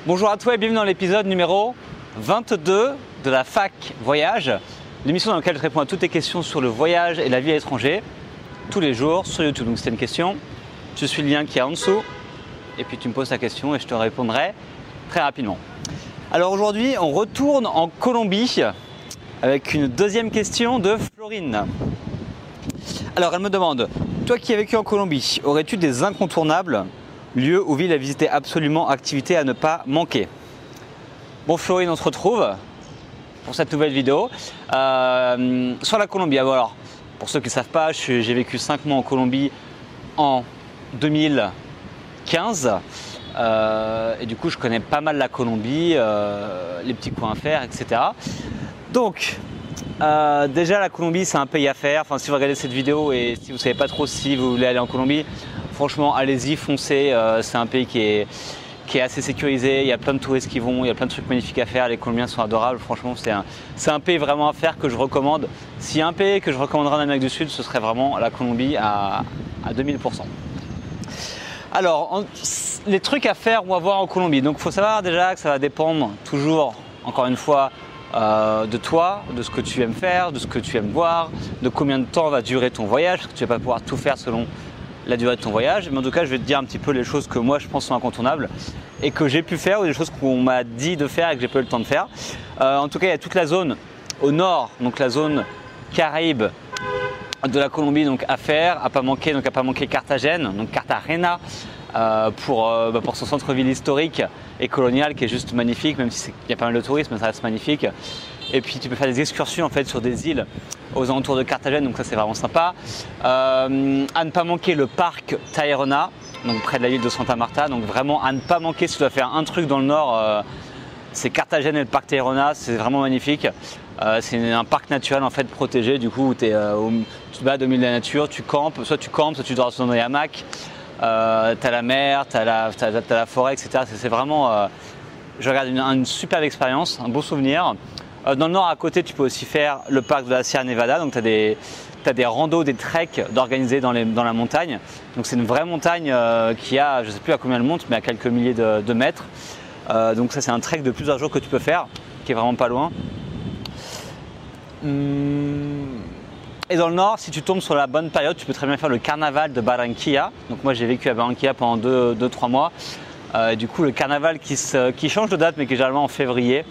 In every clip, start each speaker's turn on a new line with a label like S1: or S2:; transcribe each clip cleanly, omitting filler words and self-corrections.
S1: Bonjour à toi et bienvenue dans l'épisode numéro 22 de la Fac Voyage, l'émission dans laquelle je réponds à toutes tes questions sur le voyage et la vie à l'étranger, tous les jours sur YouTube. Donc si tu as une question, je suis le lien qui est en dessous et puis tu me poses ta question et je te répondrai très rapidement. Alors aujourd'hui, on retourne en Colombie avec une deuxième question de Florine. Alors elle me demande, toi qui as vécu en Colombie, aurais-tu des incontournables, lieux ou villes à visiter absolument, activités à ne pas manquer? Bon Florine, on se retrouve pour cette nouvelle vidéo sur la Colombie. Alors, pour ceux qui ne savent pas, j'ai vécu 5 mois en Colombie en 2015 et du coup je connais pas mal la Colombie, les petits coins à faire, etc. Donc déjà la Colombie c'est un pays à faire. Enfin, si vous regardez cette vidéo et si vous ne savez pas trop si vous voulez aller en Colombie, franchement allez-y, foncez, c'est un pays qui est assez sécurisé, il y a plein de touristes qui vont, il y a plein de trucs magnifiques à faire, les Colombiens sont adorables, franchement c'est un pays vraiment à faire que je recommande. S'il y a un pays que je recommanderais en Amérique du Sud, ce serait vraiment la Colombie à 2000%. Alors, les trucs à faire ou à voir en Colombie, donc il faut savoir déjà que ça va dépendre toujours, encore une fois, de toi, de ce que tu aimes faire, de ce que tu aimes voir, de combien de temps va durer ton voyage, parce que tu ne vas pas pouvoir tout faire selon la durée de ton voyage, mais en tout cas je vais te dire un petit peu les choses que moi je pense sont incontournables et que j'ai pu faire ou des choses qu'on m'a dit de faire et que j'ai pas eu le temps de faire. En tout cas il y a toute la zone au nord, donc la zone Caraïbe de la Colombie donc à faire, à pas manquer, donc à pas manquer Carthagène, donc Cartagena pour son centre-ville historique et colonial qui est juste magnifique, même si il y a pas mal de tourisme, mais ça reste magnifique. Et puis tu peux faire des excursions en fait sur des îles aux alentours de Carthagène, donc ça c'est vraiment sympa. À ne pas manquer le parc Tayrona, donc près de la ville de Santa Marta, donc vraiment à ne pas manquer si tu dois faire un truc dans le nord, c'est Carthagène et le parc Tayrona, c'est vraiment magnifique. C'est un parc naturel en fait protégé, du coup où tu te balades au milieu de la nature, tu campes, soit tu dors dans des hamacs, t'as la mer, t'as la forêt, etc. C'est vraiment, je regarde une superbe expérience, un beau souvenir. Dans le nord à côté, tu peux aussi faire le parc de la Sierra Nevada, donc tu as des randos, des treks d'organiser dans la montagne. Donc c'est une vraie montagne qui a, je ne sais plus à combien elle monte, mais à quelques milliers de mètres. Donc ça c'est un trek de plusieurs jours que tu peux faire, qui est vraiment pas loin. Et dans le nord, si tu tombes sur la bonne période, tu peux très bien faire le carnaval de Barranquilla. Donc moi j'ai vécu à Barranquilla pendant 2-3 mois. Du coup le carnaval qui change de date, mais qui est généralement en février.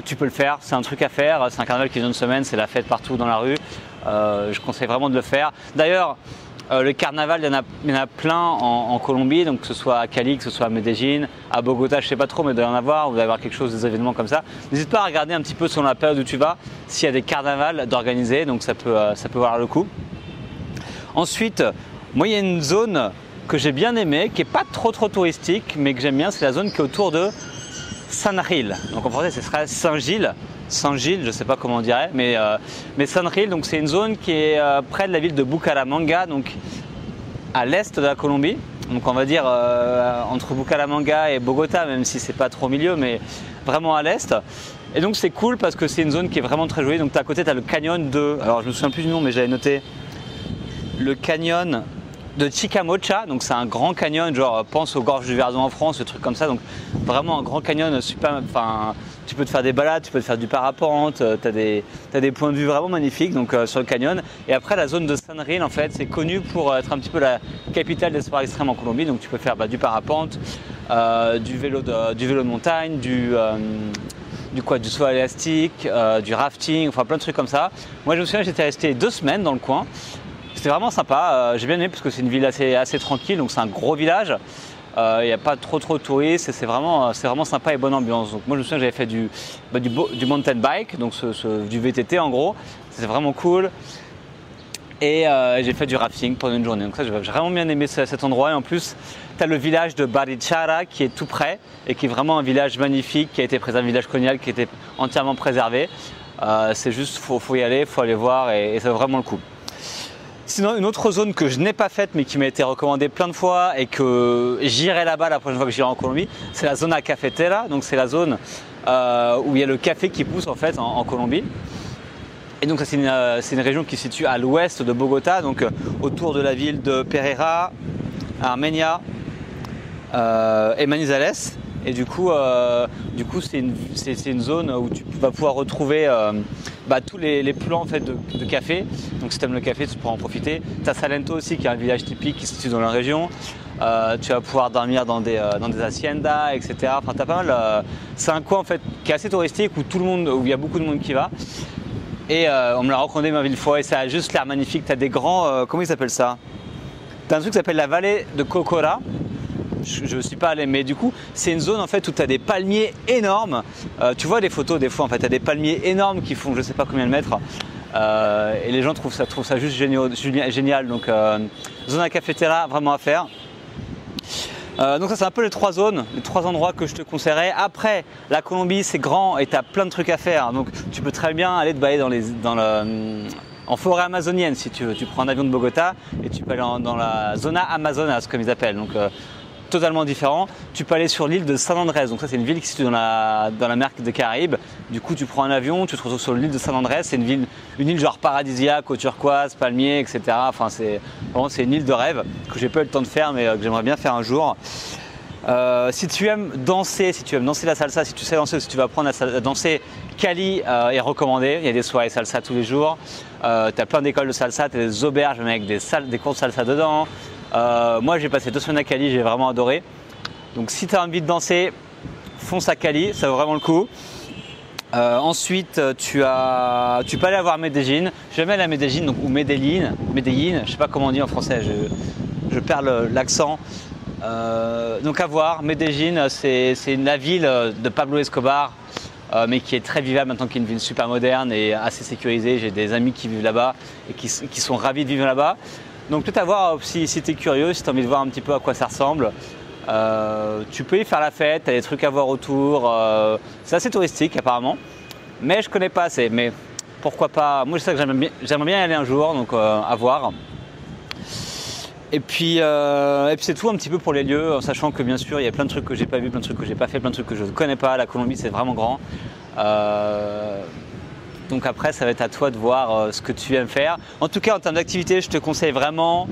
S1: Tu peux le faire, c'est un truc à faire, c'est un carnaval qui dure une semaine, c'est la fête partout dans la rue, je conseille vraiment de le faire. D'ailleurs le carnaval, il y en a plein en Colombie, donc que ce soit à Cali, que ce soit à Medellín, à Bogota, je sais pas trop, mais il doit y en avoir, vous allez avoir quelque chose, des événements comme ça. N'hésite pas à regarder un petit peu selon la période où tu vas, s'il y a des carnavals d'organiser, donc ça peut valoir le coup. Ensuite, moi il y a une zone que j'ai bien aimée, qui n'est pas trop touristique, mais que j'aime bien, c'est la zone qui est autour de San Gil, donc en français ce serait Saint-Gilles, je ne sais pas comment on dirait, mais San Gil, donc c'est une zone qui est près de la ville de Bucaramanga, donc à l'est de la Colombie, donc on va dire entre Bucaramanga et Bogota, même si c'est pas trop au milieu, mais vraiment à l'est. Et donc c'est cool parce que c'est une zone qui est vraiment très jolie. Donc à côté tu as le canyon alors je me souviens plus du nom, mais j'avais noté le canyon de Chicamocha, donc c'est un grand canyon, genre pense aux gorges du Verdon en France, ce truc comme ça, donc vraiment un grand canyon super, enfin tu peux te faire des balades, tu peux te faire du parapente, tu as des points de vue vraiment magnifiques donc sur le canyon. Et après la zone de San Gil en fait c'est connu pour être un petit peu la capitale des sports extrêmes en Colombie, donc tu peux faire du parapente, du vélo de montagne, du saut à élastique, du rafting, enfin plein de trucs comme ça. Moi je me souviens j'étais resté 2 semaines dans le coin. C'était vraiment sympa, j'ai bien aimé parce que c'est une ville assez tranquille, donc c'est un gros village, il n'y a pas trop de touristes et c'est vraiment sympa et bonne ambiance. Donc moi je me souviens que j'avais fait du mountain bike, donc du VTT en gros, c'est vraiment cool. Et j'ai fait du rafting pendant une journée, donc ça j'ai vraiment bien aimé cet endroit. Et en plus tu as le village de Barichara qui est tout près et qui est vraiment un village magnifique, qui a été préservé, un village colonial qui a été entièrement préservé. C'est juste, faut y aller, faut aller voir et ça vaut vraiment le coup. Sinon, une autre zone que je n'ai pas faite mais qui m'a été recommandée plein de fois et que j'irai là-bas la prochaine fois que j'irai en Colombie, c'est la zona cafetera. Donc c'est la zone où il y a le café qui pousse en fait en Colombie. Et donc ça c'est une région qui se situe à l'ouest de Bogota, donc autour de la ville de Pereira, Armenia, et Manizales. Et du coup c'est une zone où tu vas pouvoir retrouver tous les plants en fait, de café. Donc si tu aimes le café, tu pourras en profiter. Tu as Salento aussi, qui est un village typique qui se situe dans la région. Tu vas pouvoir dormir dans des haciendas, etc. Enfin, t'as pas mal. C'est un coin en fait, qui est assez touristique où il y a beaucoup de monde qui va. Et on me l'a recommandé ma ville fois et ça a juste l'air magnifique. Tu as des grands. Comment ils appellent ça? Tu as un truc qui s'appelle la vallée de Cocora. Je ne suis pas allé, mais du coup, c'est une zone en fait où tu as des palmiers énormes. Tu vois des photos des fois, en fait, tu as des palmiers énormes qui font je ne sais pas combien de mètres. Et les gens trouvent ça juste génial. Donc, zone à cafetera, vraiment à faire. Donc ça c'est un peu les trois zones, les trois endroits que je te conseillerais. Après, la Colombie c'est grand et tu as plein de trucs à faire. Donc tu peux très bien aller te balader en forêt amazonienne si tu veux. Tu prends un avion de Bogota et tu peux aller dans la zona Amazonas comme ils appellent. Donc totalement différent. Tu peux aller sur l'île de San Andrés. Donc ça c'est une ville qui se situe dans la mer des Caraïbes. Du coup tu prends un avion, tu te retrouves sur l'île de San Andrés. C'est une île genre paradisiaque, eau turquoise, palmiers, etc. Enfin c'est une île de rêve que j'ai pas eu le temps de faire mais que j'aimerais bien faire un jour. Si tu aimes danser la salsa, si tu sais danser, si tu vas apprendre à danser, Cali est recommandé. Il y a des soirées salsa tous les jours. Tu as plein d'écoles de salsa, tu as des auberges avec des cours de salsa dedans. Moi j'ai passé 2 semaines à Cali, j'ai vraiment adoré. Donc si tu as envie de danser, fonce à Cali, ça vaut vraiment le coup. Ensuite tu peux aller voir Medellín. Je suis jamais allé à Medellín, donc, ou Medellín, je sais pas comment on dit en français, je perds l'accent. Donc à voir, Medellín c'est la ville de Pablo Escobar, mais qui est très vivable maintenant, qui est une ville super moderne et assez sécurisée. J'ai des amis qui vivent là-bas et qui sont ravis de vivre là-bas. Donc peut-être à voir si tu es curieux, si tu as envie de voir un petit peu à quoi ça ressemble. Tu peux y faire la fête, tu as des trucs à voir autour. C'est assez touristique apparemment, mais je connais pas assez. Mais pourquoi pas, moi je sais que j'aimerais bien y aller un jour, donc à voir. Et puis c'est tout un petit peu pour les lieux, en sachant que bien sûr il y a plein de trucs que j'ai pas vu, plein de trucs que j'ai pas fait, plein de trucs que je ne connais pas. La Colombie c'est vraiment grand. Donc après ça va être à toi de voir ce que tu aimes faire. En tout cas en termes d'activité, je te conseille vraiment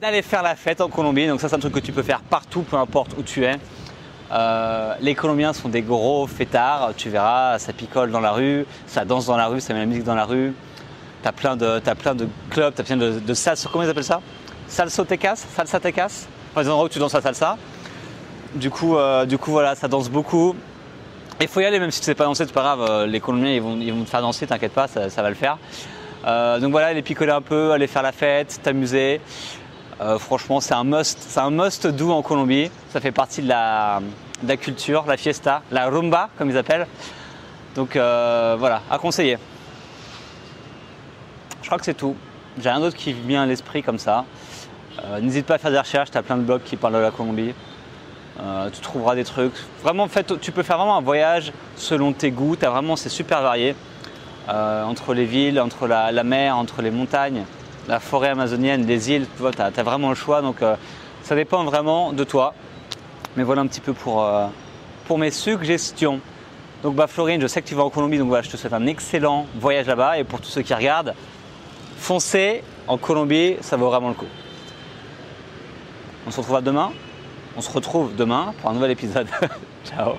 S1: d'aller faire la fête en Colombie. Donc ça c'est un truc que tu peux faire partout, peu importe où tu es. Les Colombiens sont des gros fêtards, tu verras, ça picole dans la rue, ça danse dans la rue, ça met la musique dans la rue. T'as plein de clubs, t'as plein de salsa, comment ils appellent ça? Salsotecas, enfin, les endroits où tu danses la salsa. Du coup voilà, ça danse beaucoup. Il faut y aller, même si tu sais pas danser, c'est pas grave, les Colombiens ils vont te faire danser, t'inquiète pas, ça va le faire. Donc voilà, aller picoler un peu, aller faire la fête, t'amuser. Franchement c'est un must do en Colombie. Ça fait partie de la culture, la fiesta, la rumba comme ils appellent. Donc voilà, à conseiller. Je crois que c'est tout. J'ai rien d'autre qui vient à l'esprit comme ça. N'hésite pas à faire des recherches, tu as plein de blogs qui parlent de la Colombie. Tu trouveras des trucs. Vraiment, en fait, tu peux faire vraiment un voyage selon tes goûts. C'est super varié. Entre les villes, entre la mer, entre les montagnes, la forêt amazonienne, les îles, tu as vraiment le choix. Donc ça dépend vraiment de toi. Mais voilà un petit peu pour mes suggestions. Donc Florine, je sais que tu vas en Colombie, donc voilà, je te souhaite un excellent voyage là-bas. Et pour tous ceux qui regardent, foncez en Colombie, ça vaut vraiment le coup. On se retrouve demain pour un nouvel épisode. Ciao.